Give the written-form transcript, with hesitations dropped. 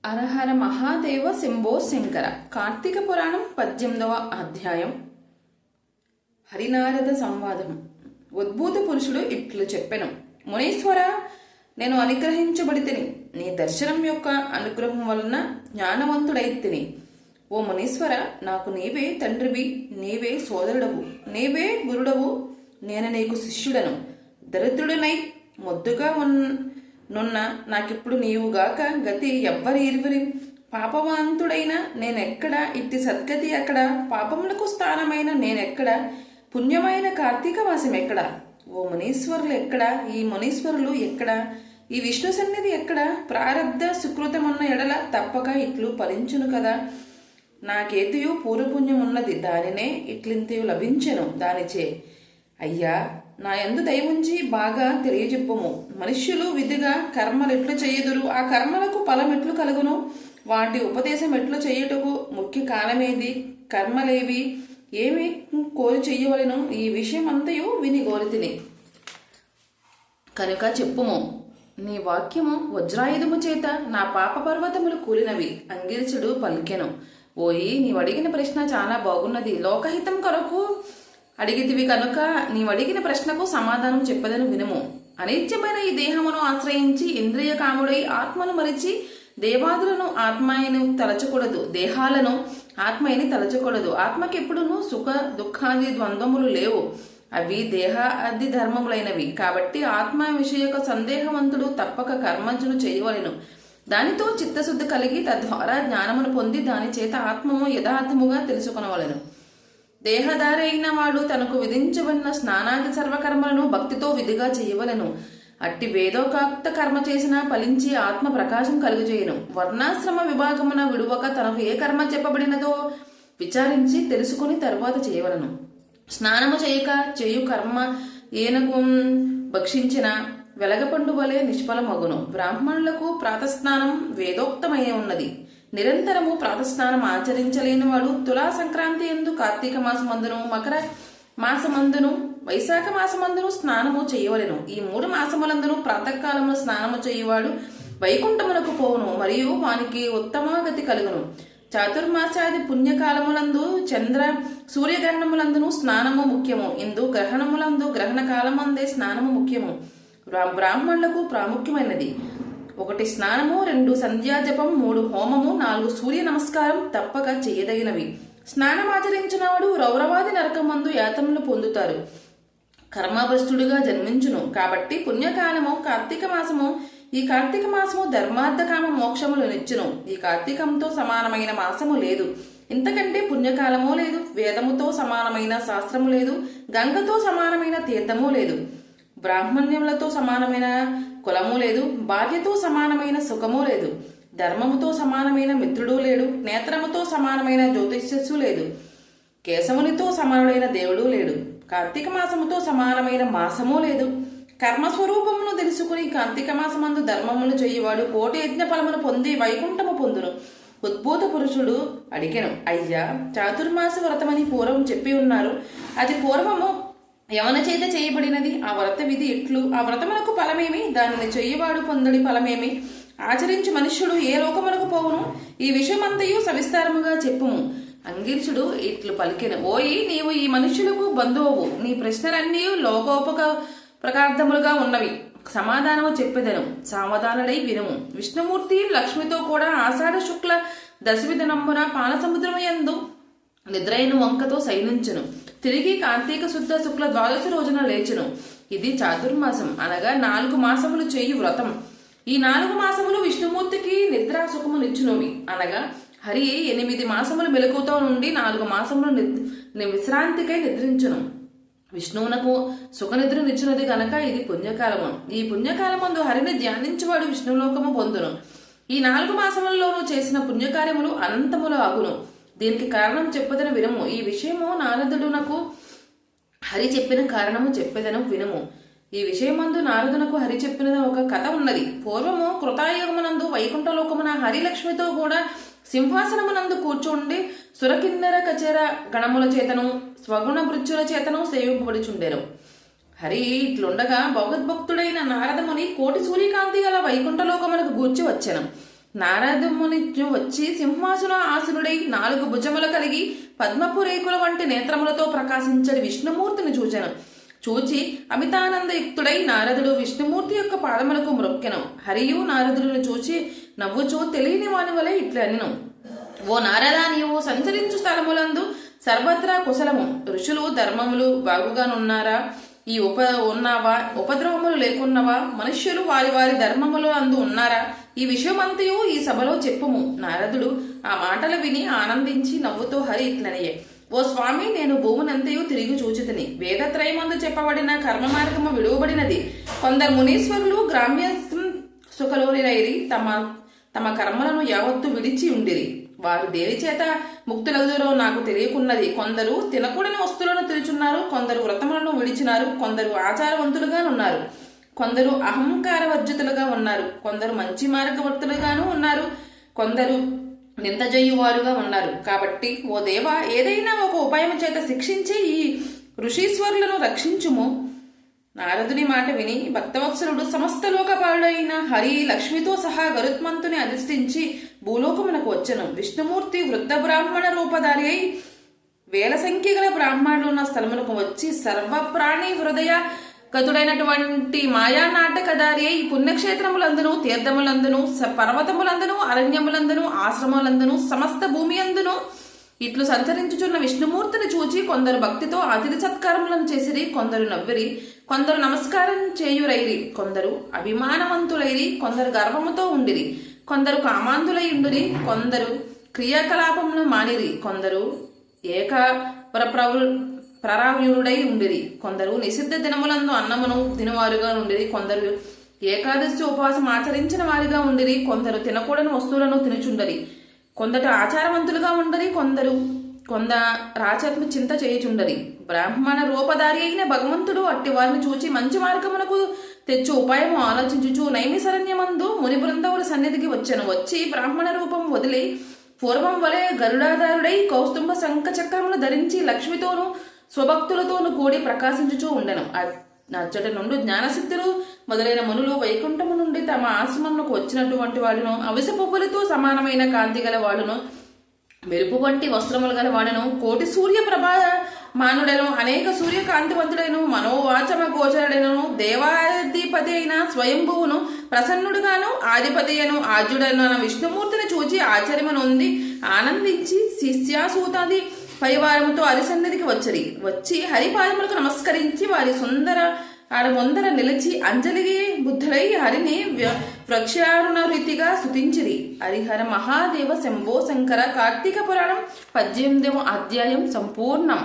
హరహర మహాదేవ శంభో శంకర. కార్తీక పురాణం 18వ అధ్యాయం. హరినారద సంవాదం. ఉద్భూత పురుషుడు ఇట్లు చెప్పెను. మునీశ్వర, నేను అనుగ్రహించబడితిని. నీ దర్శనం యొక్క అనుగ్రహం వలన జ్ఞానవంతుడైతిని. ఓ మునీశ్వర, నాకు నీవే తండ్రివి, నీవే సోదరుడవు, నీవే గురుడవు. నేను నీకు శిష్యుడను. దరిద్రుడనై మొద్దుగా నున్న నాకిప్పుడు నీవుగాక గతి ఎవ్వరి పాపవంతుడైన నేనెక్కడ, ఇట్టి సద్గతి ఎక్కడ, పాపములకు స్థానమైన నేనెక్కడ, పుణ్యమైన కార్తీక మాసం ఎక్కడ, ఓ మునీశ్వరులు ఎక్కడ, ఈ మునీశ్వరులు ఎక్కడ, ఈ విష్ణు సన్నిధి ఎక్కడ, ప్రారబ్ధ సుకృతమున్న ఎడల తప్పక ఇట్లు ఫలించును కదా. నాకేతియు పూర్వపుణ్యం ఉన్నది, దానినే ఇట్లింతయు లభించెను దానిచే. అయ్యా, నా యందు దయవుంచి బాగా తెలియజెప్పుము. మనుష్యులు విధిగా కర్మలెట్లు చెయ్యుదురు, ఆ కర్మలకు ఫలం ఎట్లు కలుగును, వాటి ఉపదేశం ఎట్లు చెయ్యుటకు ముఖ్య కాలమేది, కర్మలేవి, ఏమి కోరి చెయ్యవలెను, ఈ విషయం అంతయు విని గోరితిని కనుక చెప్పుము. నీ వాక్యము వజ్రాయుధము చేత నా పాప పర్వతములు కూలినవి. అంగిరచుడు పలికెను. ఓయి, నీవడిగిన ప్రశ్న చాలా బాగున్నది. లోకహితం కొరకు అడిగితివి కనుక నీవడిగిన ప్రశ్నకు సమాధానం చెప్పదను వినుము. అనిత్యమైన ఈ దేహమును ఆశ్రయించి ఇంద్రియ కాముడై ఆత్మను మరిచి దేవాదులను ఆత్మయని తలచకూడదు, దేహాలను ఆత్మయని తలచకూడదు. ఆత్మకెప్పుడును సుఖ దుఃఖాది ద్వంద్వములు లేవు, అవి దేహాది ధర్మములైనవి. కాబట్టి ఆత్మ విషయక సందేహవంతుడు తప్పక కర్మంచును చేయవలెను. దానితో చిత్తశుద్ధి కలిగి తద్వారా జ్ఞానమును పొంది దాని చేత ఆత్మము యథార్థముగా తెలుసుకొనవలెను. దేహధారి అయిన వాడు తనకు విధించబడిన స్నానాది సర్వకర్మలను భక్తితో విధిగా చేయవలెను. అట్టి వేదోకాక్త కర్మ చేసినా ఫలించి ఆత్మ ప్రకాశం కలుగుచేయను. వర్ణాశ్రమ విభాగమున విడువక తనకు ఏ కర్మ చెప్పబడినదో విచారించి తెలుసుకుని తరువాత చేయవలను. స్నానము చేయక చేయు కర్మ ఏనకు భక్షించిన వెలగపండు వలె నిష్ఫలమగును. బ్రాహ్మణులకు ప్రాతస్నానం వేదోక్తమై ఉన్నది. నిరంతరము ప్రాతస్నానం ఆచరించలేని వాడు తులా సంక్రాంతి యందు, కార్తీక మాసమందును, మకర మాసమందును, వైశాఖ మాసమందును స్నానము చేయవలెను. ఈ 3 మాసములందును ప్రాతకాలమును స్నానము చేయువాడు వైకుంఠమునకు పోవును, మరియు వానికి ఉత్తమాగతి కలుగును. చాతుర్మాసాది పుణ్యకాలములందు చంద్ర సూర్యగ్రహణములందును స్నానము ముఖ్యము. ఇందు గ్రహణములందు గ్రహణ కాలమందే స్నానము ముఖ్యము. బ్రాహ్మణులకు ప్రాముఖ్యమైనది 1 స్నానము, 2 సంధ్యాజపం, 3 హోమము, 4 సూర్య నమస్కారం తప్పక చేయదగినవి. స్నానమాచరించినవాడు రౌరవాది నరకమందు యాతములు పొందుతారు, కర్మభ్రష్టుడుగా జన్మించును. కాబట్టి పుణ్యకాలము కార్తీక మాసము. ఈ కార్తీక మాసము ధర్మార్థకామ మోక్షములు నిచ్చును. ఈ కార్తీకంతో సమానమైన మాసము లేదు, ఇంతకంటే పుణ్యకాలము లేదు. వేదముతో సమానమైన శాస్త్రము లేదు, గంగతో సమానమైన తీర్థము లేదు, బ్రాహ్మణ్యములతో సమానమైన కులము లేదు, భార్యతో సమానమైన సుఖము లేదు, ధర్మముతో సమానమైన మిత్రుడు లేడు, నేత్రముతో సమానమైన జ్యోతిష్యస్సు లేదు, కేశవునితో సమానుడైన దేవుడు లేడు, కార్తీక మాసముతో సమానమైన మాసము లేదు. కర్మస్వరూపమును తెలుసుకుని కార్తీక మాసమందు ధర్మములు చేయువాడు కోటి యజ్ఞ ఫలమును పొంది వైకుంఠము పొందును. ఉద్భూత పురుషుడు అడిగెను. అయ్యా, చాతుర్మాస వ్రతమని పూర్వం చెప్పి ఉన్నారు. అది పూర్వము యవన చేత చేయబడినది. ఆ వ్రత విధి ఎట్లు, ఆ వ్రతములకు ఫలమేమి, దానిని చెయ్యవాడు పొందడి ఫలమేమి, ఆచరించి మనుష్యుడు ఏ లోకములకు పోవును, ఈ విషయమంతయు సవిస్తారముగా చెప్పుము. అంగిర్చుడు ఇట్లు పలికెను. ఓయి, నీవు ఈ మనుష్యులకు బంధువు. నీ ప్రశ్నలన్నీ ప్రకార్థములుగా ఉన్నవి. సమాధానము చెప్పెదను, సావధానుడై వినుము. విష్ణుమూర్తి లక్ష్మితో కూడా ఆషాఢ శుక్ల దశమి దినంబున పాలసముద్రము యందు నిద్రైన వంకతో శయనించును. తిరిగి కార్తీక శుద్ధ శుక్ల ద్వాదశి రోజున లేచును. ఇది చాతుర్మాసం, అనగా 4 మాసములు చేయు వ్రతం. ఈ 4 మాసములు విష్ణుమూర్తికి నిద్రా సుఖమునిచ్చునవి, అనగా హరి 8 మాసములు మెలకుతో నుండి 4 మాసములు విశ్రాంతికై నిద్రించును. విష్ణువునకు సుఖనిద్రనిచ్చినది గనక ఇది పుణ్యకాలము. ఈ పుణ్యకాలమందు హరిని ధ్యానించువాడు విష్ణులోకము పొందును. ఈ 4 మాసములలోనూ చేసిన పుణ్యకార్యములు అనంతములు అగును. దీనికి కారణం చెప్పదను వినము. ఈ విషయము నారదుడునకు హరి చెప్పిన కారణము చెప్పెదను వినము. ఈ విషయమందు నారదునకు హరి చెప్పిన ఒక కథ ఉన్నది. పూర్వము కృతాయుగమునందు వైకుంఠలోకమున హరిలక్ష్మితో కూడా సింహాసనమునందు కూర్చుండి సురకిన్నర కచేర గణముల చేతను స్వగుణ భృత్యుల చేతను సేవింపబడుచుండెను. హరి ఇట్లుండగా భగవద్భక్తుడైన నారదముని కోటి సూర్యకాంతి గల వైకుంఠలోకమునకు గూర్చి వచ్చెను. నారదముని వచ్చి సింహాసన ఆసనుడై 4 భుజములు కలిగి పద్మపు రేకుల వంటి నేత్రములతో ప్రకాశించడి విష్ణుమూర్తిని చూచెను. చూచి అమితానందయుక్తుడై నారదుడు విష్ణుమూర్తి యొక్క పాదములకు మ్రొక్కెను. హరియు నారదుడిని చూచి నవ్వుచూ తెలియని వాని వలె ఇట్లనెను. ఓ నారదా, నీవు సంచరించు స్థలములందు సర్వత్రా కుశలము. ఋషులు ధర్మములు బాగుగానున్నారా? ఈ ఉన్నావా? ఉపద్రవములు లేకున్నవా? మనుష్యులు వారి వారి ధర్మములు అందు ఉన్నారా? ఈ విషయమంతయు ఈ సభలో చెప్పుము. నారదుడు ఆ మాటలు విని ఆనందించి నవ్వుతూ హరి ఇట్లనియే. ఓ స్వామి, నేను భూమునంతయు తిరిగి చూచితిని. వేదత్రయమందు చెప్పబడిన కర్మ మార్గము విడువబడినది. కొందరు మునీశ్వరులు గ్రామ్య సుఖలోనిరైరి తమ కర్మలను యావత్తు విడిచి ఉండిరి. వారు దేని చేత ముక్తులగుదురో నాకు తెలియకున్నది. కొందరు తినకూడని వస్తువులను తిరుచున్నారు, కొందరు వ్రతములను విడిచినారు, కొందరు ఆచారవంతులుగా ఉన్నారు, కొందరు అహంకారవర్జితులుగా ఉన్నారు, కొందరు మంచి మార్గవర్తులుగాను ఉన్నారు, కొందరు నిందజేయువారుగా ఉన్నారు. కాబట్టి ఓ దేవా, ఏదైనా ఒక ఉపాయం చేత శిక్షించి ఈ ఋషీశ్వరులను రక్షించుము. నారదుని మాట విని భక్తవత్సలుడు సమస్త లోకపాలుడైన హరి లక్ష్మితో సహా గరుత్మంతుని అధిష్ఠించి భూలోకమునకు వచ్చెను. విష్ణుమూర్తి వృద్ధ బ్రాహ్మణ రూపధారి అయి వేల సంఖ్య గల బ్రాహ్మణులు ఉన్న స్థలమునకు వచ్చి సర్వప్రాణి హృదయ గతుడైనటువంటి మాయా నాటకదారి అయి పుణ్యక్షేత్రములందును, తీర్థములందును, పర్వతములందును, అరణ్యములందును, ఆశ్రమములందును, సమస్త భూమి అందును ఇట్లు సంచరించుచున్న విష్ణుమూర్తిని చూచి కొందరు భక్తితో అతిథి సత్కారములను చేసిరి, కొందరు నవ్విరి, కొందరు నమస్కారం చేయురైరి, కొందరు అభిమానవంతులైరి, కొందరు గర్వముతో ఉండిరి, కొందరు కామాంధులై ఉండిరి, కొందరు క్రియాకలాపములను మానిరి, కొందరు ప్రరావ్యుడై ఉండిరి, కొందరు నిషిద్ధ దినములందు అన్నమును తినవారుగా ఉండిరి, కొందరు ఏకాదశి ఉపవాసం ఆచరించిన వారిగా ఉండిరి, కొందరు తినకూడని వస్తువులను తినుచుండరి, కొందరు ఆచారవంతులుగా ఉండరి, కొంద రాచత్మ చింత చేయుచుండరి. బ్రాహ్మణ రూపధారి అయిన భగవంతుడు అట్టి వారిని చూచి మంచి మార్గమునకు తెచ్చు ఉపాయము ఆలోచించుచు నైమిశరణ్యమందు ముని బృందవుల సన్నిధికి వచ్చెను. వచ్చి బ్రాహ్మణ రూపం వదిలి పూర్వం వలె గరుడాధారుడై కౌస్తుభ శంఖ చక్రములు ధరించి లక్ష్మితోనూ స్వభక్తులతోనూ కూడి ప్రకాశించుచూ ఉండెను. అచ్చటి నుండి జ్ఞానసిద్ధులు మొదలైన మునులు వైకుంఠము నుండి తమ ఆశ్రమంలోకి వచ్చినటువంటి వాడును, అవిస పువ్వులతో సమానమైన కాంతి గల వాడును, మెరుపు వంటి వస్త్రములు గల వాడును, కోటి సూర్య ప్రభామానుడను, అనేక సూర్యకాంతివంతుడైన మనోవాచమ గోచరుడైనను, దేవాధిపతి అయిన స్వయంభువును, ప్రసన్నుడుగాను, ఆధిపతి అయిన ఆద్యుడైన విష్ణుమూర్తిని చూచి ఆశ్చర్యమునొంది ఆనందించి శిష్యాసూతాది పరివారముతో హరిసన్నిధికి వచ్చి హరిపాదములకు నమస్కరించి వారి ముందర నిలిచి అంజలిగి బుద్ధులై హరిని ప్రక్షాళన రీతిగా స్తుతించిరి. హరిహర మహాదేవ శంభో శంకర. కార్తీక పురాణం 18వ అధ్యాయం సంపూర్ణం.